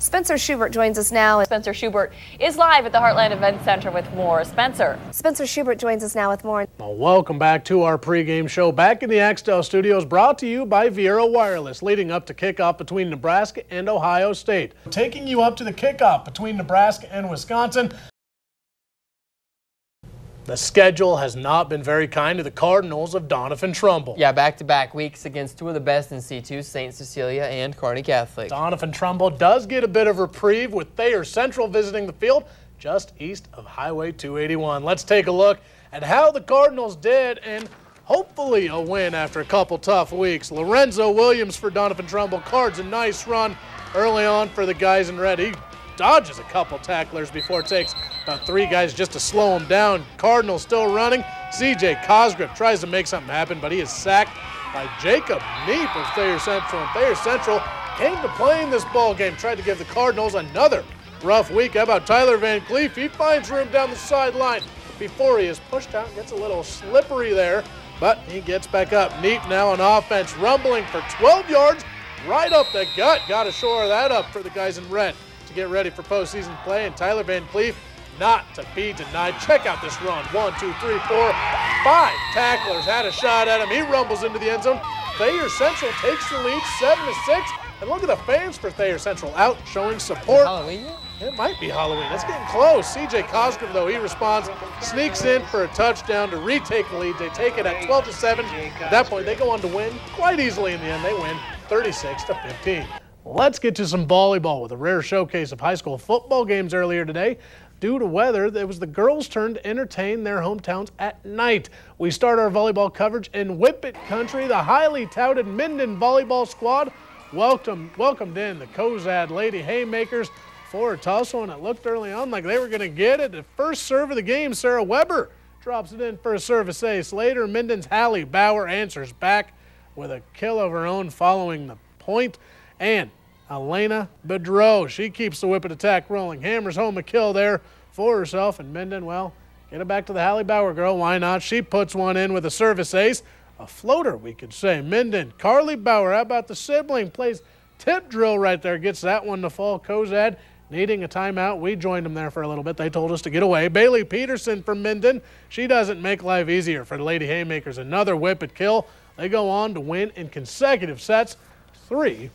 Spencer Schubert joins us now. Spencer Schubert is live at the Heartland Event Center with more. Spencer Schubert joins us now with more. Well, welcome back to our pregame show back in the Axtell studios, brought to you by Viera Wireless, leading up to kickoff between Nebraska and Ohio State. Taking you up to the kickoff between Nebraska and Wisconsin. The schedule has not been very kind to the Cardinals of Doniphan Trumbull. Yeah, back-to-back weeks against two of the best in C2, St. Cecilia and Kearney Catholic. Doniphan Trumbull does get a bit of reprieve with Thayer Central visiting the field just east of Highway 281. Let's take a look at how the Cardinals did, and hopefully a win after a couple tough weeks. Lorenzo Williams for Doniphan Trumbull. Cards a nice run early on for the guys in red. He dodges a couple tacklers before it takes about three guys just to slow him down. Cardinals still running. CJ Cosgrove tries to make something happen, but he is sacked by Jacob Neep of Thayer Central. And Thayer Central came to play in this ball game, tried to give the Cardinals another rough week. How about Tyler Van Cleef? He finds room down the sideline before he is pushed out. Gets a little slippery there, but he gets back up. Neep now on offense, rumbling for 12 yards right up the gut. Got to shore that up for the guys in red to get ready for postseason play. And Tyler Van Cleef not to be denied. Check out this run. 1, 2, 3, 4, 5 tacklers had a shot at him. He rumbles into the end zone. Thayer Central takes the lead 7-6. And look at the fans for Thayer Central out showing support. Halloween yet? It might be Halloween. It's getting close. CJ Cosgrove, though, he responds, sneaks in for a touchdown to retake the lead. They take it at 12-7. At that point, they go on to win quite easily in the end. They win 36-15. Let's get to some volleyball with a rare showcase of high school football games earlier today. Due to weather, it was the girls' turn to entertain their hometowns at night. We start our volleyball coverage in Whippet country. The highly touted Minden volleyball squad welcomed in the Cozad Lady Haymakers for a tussle, and it looked early on like they were going to get it. The first serve of the game, Sarah Weber drops it in for a service ace. Later, Minden's Hallie Bauer answers back with a kill of her own following the point. And Elena Bedreau, she keeps the Whippet attack rolling, hammers home a kill there for herself. And Minden, well, get it back to the Hallie Bauer girl. Why not? She puts one in with a service ace. A floater, we could say. Minden, Carly Bauer, how about the sibling? Plays tip drill right there, gets that one to fall. Cozad needing a timeout. We joined them there for a little bit. They told us to get away. Bailey Peterson from Minden. She doesn't make life easier for the Lady Haymakers. Another Whippet kill. They go on to win in consecutive sets, 3-0.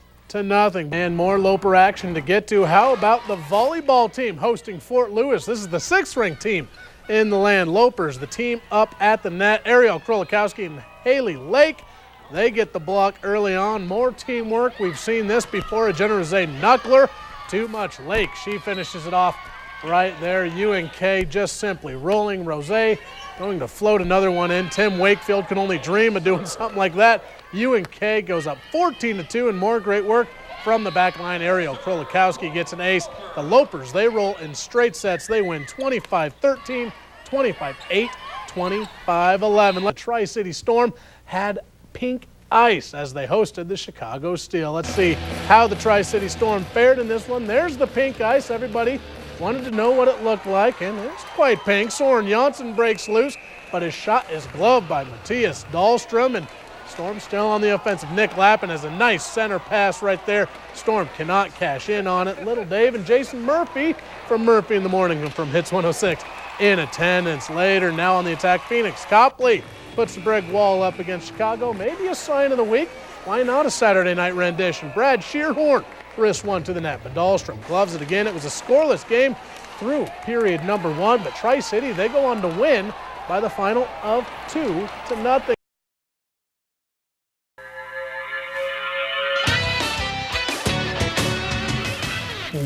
And more Loper action to get to. How about the volleyball team hosting Fort Lewis? This is the 6th-ranked team in the land. Lopers, the team up at the net. Ariel Krolikowski and Haley Lake, they get the block early on. More teamwork. We've seen this before. A Generose Knuckler. Too much. Lake, she finishes it off right there. UNK just simply rolling. Rose going to float another one in. Tim Wakefield can only dream of doing something like that. UNK goes up 14-2, and more great work from the back line. Ariel Krolikowski gets an ace. The Lopers, they roll in straight sets. They win 25-13, 25-8, 25-11. The Tri-City Storm had pink ice as they hosted the Chicago Steel. Let's see how the Tri-City Storm fared in this one. There's the pink ice. Everybody wanted to know what it looked like, and it's quite pink. Soren Janssen breaks loose, but his shot is gloved by Matthias Dahlstrom, and Storm still on the offensive. Nick Lappin has a nice center pass right there. Storm cannot cash in on it. Little Dave and Jason Murphy from Murphy in the Morning and from Hits 106 in attendance. Later, now on the attack, Phoenix Copley puts the brick wall up against Chicago. Maybe a sign of the week. Why not a Saturday night rendition? Brad Shearhorn wrists one to the net, but Dahlstrom gloves it again. It was a scoreless game through period number 1, but Tri-City, they go on to win by the final of 2-0.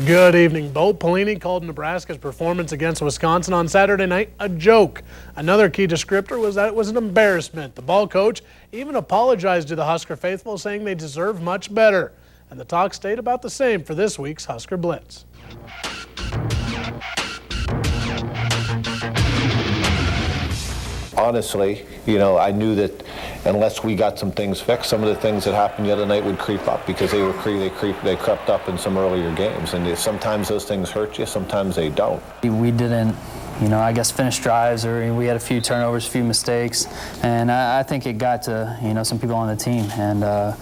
Good evening. Bo Pelini called Nebraska's performance against Wisconsin on Saturday night a joke. Another key descriptor was that it was an embarrassment. The ball coach even apologized to the Husker faithful, saying they deserve much better. And the talk stayed about the same for this week's Husker Blitz. Honestly, I knew that unless we got some things fixed, some of the things that happened the other night would creep up because they crept up in some earlier games. And sometimes those things hurt you, sometimes they don't. We didn't I guess finished drives, or we had a few turnovers, a few mistakes, and I think it got to some people on the team, and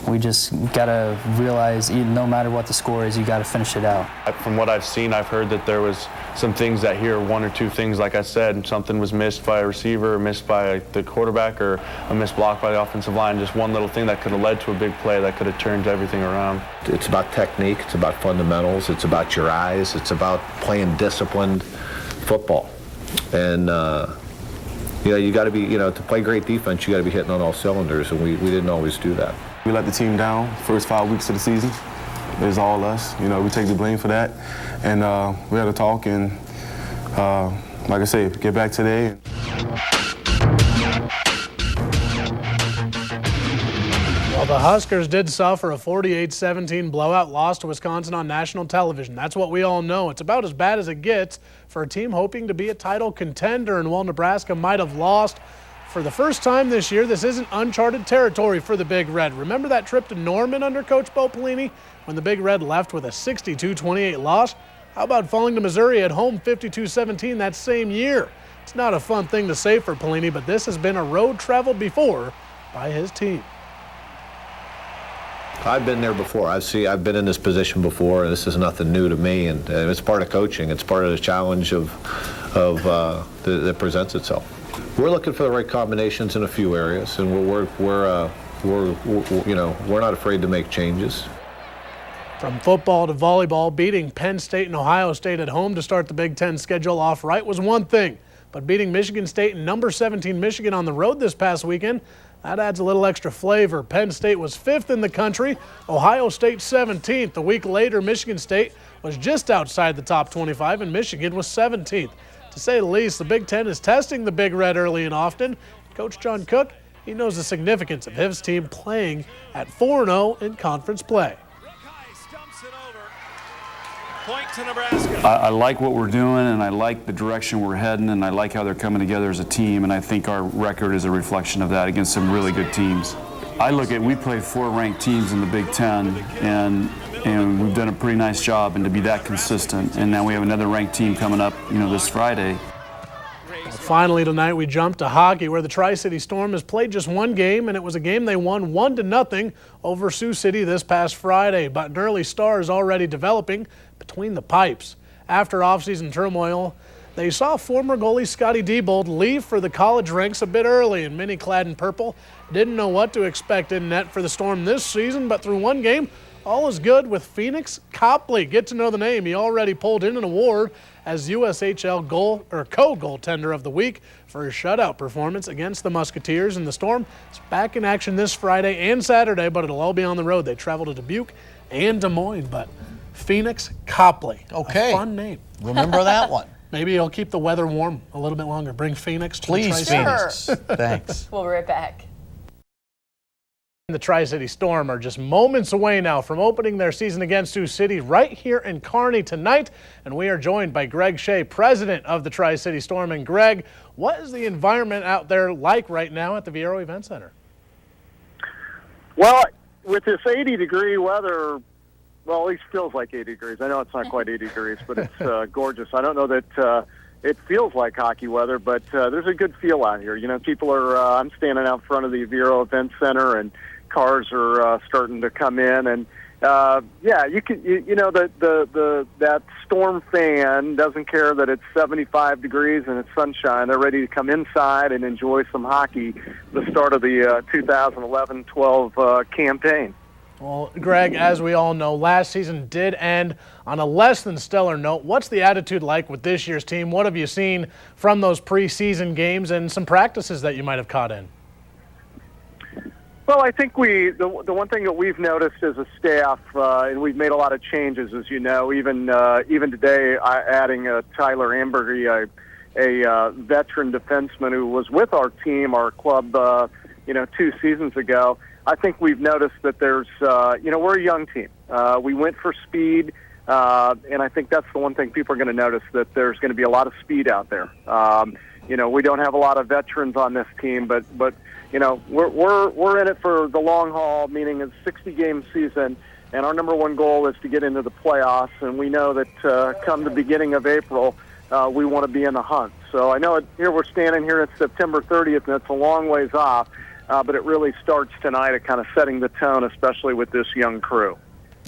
we just got to realize, no matter what the score is, you got to finish it out. From what I've seen, I've heard that there was some things that here, one or two things, like I said, something was missed by a receiver, or missed by the quarterback, or a missed block by the offensive line, just one little thing that could have led to a big play that could have turned everything around. It's about technique, it's about fundamentals, it's about your eyes, it's about playing disciplined football. And you got to be, to play great defense, you got to be hitting on all cylinders, and we didn't always do that. We let the team down first 5 weeks of the season. It was all us. We take the blame for that. And we had a talk, and like I say, get back today. Well, the Huskers did suffer a 48-17 blowout loss to Wisconsin on national television. That's what we all know. It's about as bad as it gets for a team hoping to be a title contender, and while Nebraska might have lost for the first time this year, this isn't uncharted territory for the Big Red. Remember that trip to Norman under Coach Bo Pelini when the Big Red left with a 62-28 loss? How about falling to Missouri at home 52-17 that same year? It's not a fun thing to say for Pelini, but this has been a road traveled before by his team. I've been there before. I've been in this position before, and this is nothing new to me. And it's part of coaching. It's part of the challenge that presents itself. We're looking for the right combinations in a few areas, and we're not afraid to make changes. From football to volleyball, beating Penn State and Ohio State at home to start the Big Ten schedule off right was one thing, but beating Michigan State and number 17 Michigan on the road this past weekend, that adds a little extra flavor. Penn State was 5th in the country, Ohio State 17th. A week later, Michigan State was just outside the top 25, and Michigan was 17th. To say the least, the Big Ten is testing the Big Red early and often. Coach John Cook, he knows the significance of his team playing at 4-0 in conference play. I like what we're doing, and I like the direction we're heading, and I like how they're coming together as a team, and I think our record is a reflection of that against some really good teams. I look at, we play 4 ranked teams in the Big Ten, and we've done a pretty nice job, and to be that consistent, and now we have another ranked team coming up, this Friday. Finally tonight we jump to hockey, where the Tri-City Storm has played just one game, and it was a game they won 1-0 over Sioux City this past Friday. But an early star is already developing between the pipes. After offseason turmoil, they saw former goalie Scotty Diebold leave for the college ranks a bit early, and many clad in purple didn't know what to expect in net for the Storm this season. But through one game, all is good with Phoenix Copley. Get to know the name. He already pulled in an award as USHL co-goaltender of the week for his shutout performance against the Musketeers. And the Storm is back in action this Friday and Saturday, but it'll all be on the road. They travel to Dubuque and Des Moines, but Phoenix Copley. Okay. A fun name. Remember that one. Maybe he'll keep the weather warm a little bit longer. Bring Phoenix to Please, the Tri-Cities. Phoenix. Thanks. We'll be right back. The Tri-City Storm are just moments away now from opening their season against Sioux City right here in Kearney tonight. And we are joined by Greg Shea, president of the Tri-City Storm. And Greg, what is the environment out there like right now at the Viero Event Center? Well, with this 80-degree weather, well, at least feels like 80 degrees. I know it's not quite 80 degrees, but it's gorgeous. I don't know that it feels like hockey weather, but there's a good feel out here. People are, I'm standing out front of the Viero Event Center, and cars are starting to come in, and you can, that Storm fan doesn't care that it's 75 degrees and it's sunshine. They're ready to come inside and enjoy some hockey. The start of the 2011-12 campaign. Well, Greg, as we all know, last season did end on a less than stellar note. What's the attitude like with this year's team? What have you seen from those preseason games and some practices that you might have caught in? Well, I think the one thing that we've noticed as a staff, and we've made a lot of changes, as you know, even today, adding Tyler Ambergy, a veteran defenseman who was with our team, our club, 2 seasons ago. I think we've noticed that there's, we're a young team. We went for speed, and I think that's the one thing people are going to notice, that there's going to be a lot of speed out there. We don't have a lot of veterans on this team, but we're in it for the long haul, meaning it's a 60-game season, and our number one goal is to get into the playoffs. And we know that come the beginning of April, we want to be in the hunt. So I know here we're standing here, it's September 30th, and it's a long ways off, but it really starts tonight at kind of setting the tone, especially with this young crew.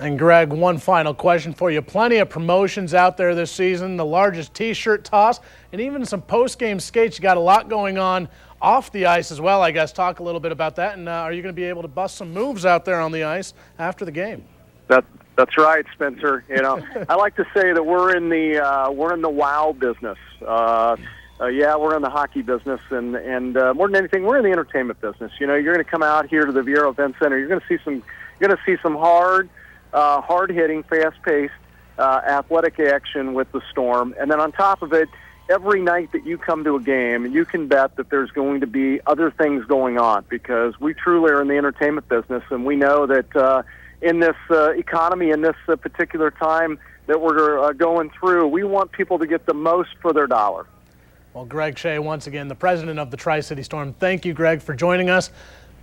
And Greg, one final question for you. Plenty of promotions out there this season, the largest T-shirt toss, and even some post-game skates. You got a lot going on off the ice as well, I guess. Talk a little bit about that, and are you going to be able to bust some moves out there on the ice after the game? That's right, Spencer. You know, I like to say that we're in the wow business. Yeah, we're in the hockey business, and more than anything, we're in the entertainment business. You know, you're going to come out here to the Viera Event Center. You're going to see some hard-hitting, fast-paced, athletic action with the Storm, and then on top of it, every night that you come to a game, you can bet that there's going to be other things going on, because we truly are in the entertainment business, and we know that in this economy, in this particular time that we're going through, we want people to get the most for their dollar. Well, Greg Shea, once again, the president of the Tri-City Storm. Thank you, Greg, for joining us.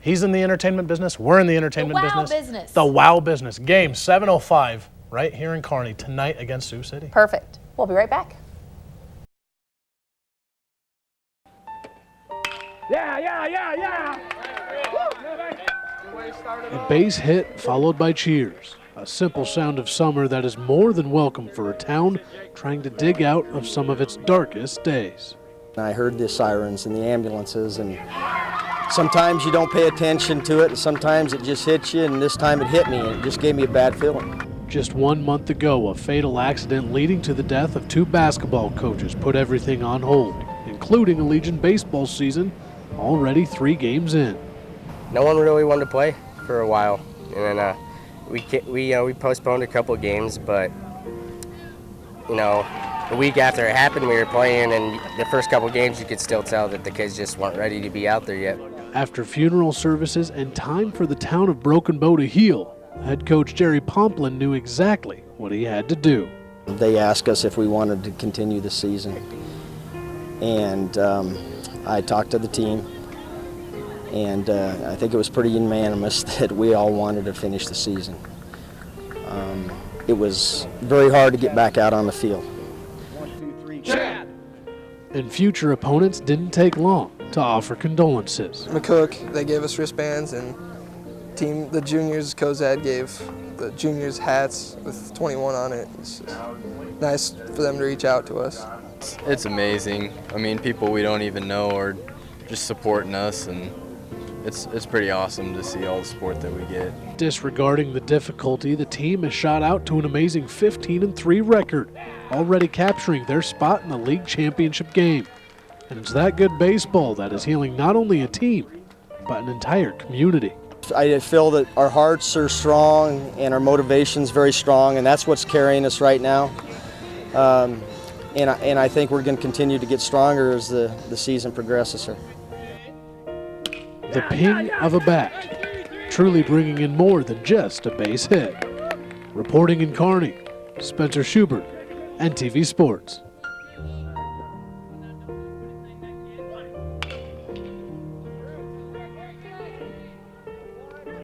He's in the entertainment business. We're in the entertainment business. The wow business. Game 7:05 right here in Kearney tonight against Sioux City. Perfect. We'll be right back. A base hit followed by cheers. A simple sound of summer that is more than welcome for a town trying to dig out of some of its darkest days. I heard the sirens and the ambulances, and sometimes you don't pay attention to it, and sometimes it just hits you, and this time it hit me, and it just gave me a bad feeling. Just 1 month ago, a fatal accident leading to the death of 2 basketball coaches put everything on hold, including a Legion baseball season already 3 games in. No one really wanted to play for a while, and then we postponed a couple of games, but the week after it happened, we were playing, and the first couple of games you could still tell that the kids just weren't ready to be out there yet. After funeral services and time for the town of Broken Bow to heal, head coach Jerry Pomplin knew exactly what he had to do. They asked us if we wanted to continue the season, and I talked to the team, and I think it was pretty unanimous that we all wanted to finish the season. It was very hard to get back out on the field. And future opponents didn't take long to offer condolences. McCook, they gave us wristbands, and the juniors, Cozad gave the juniors hats with 21 on it. It's just nice for them to reach out to us. It's amazing. I mean, people we don't even know are just supporting us, and it's pretty awesome to see all the support that we get. Disregarding the difficulty, the team has shot out to an amazing 15-3 record, already capturing their spot in the league championship game. And it's that good baseball that is healing not only a team, but an entire community. I feel that our hearts are strong and our motivation's very strong, and that's what's carrying us right now. And I think we're going to continue to get stronger as the season progresses here. The ping of a bat, truly bringing in more than just a base hit. Reporting in Kearney, Spencer Schubert, NTV Sports.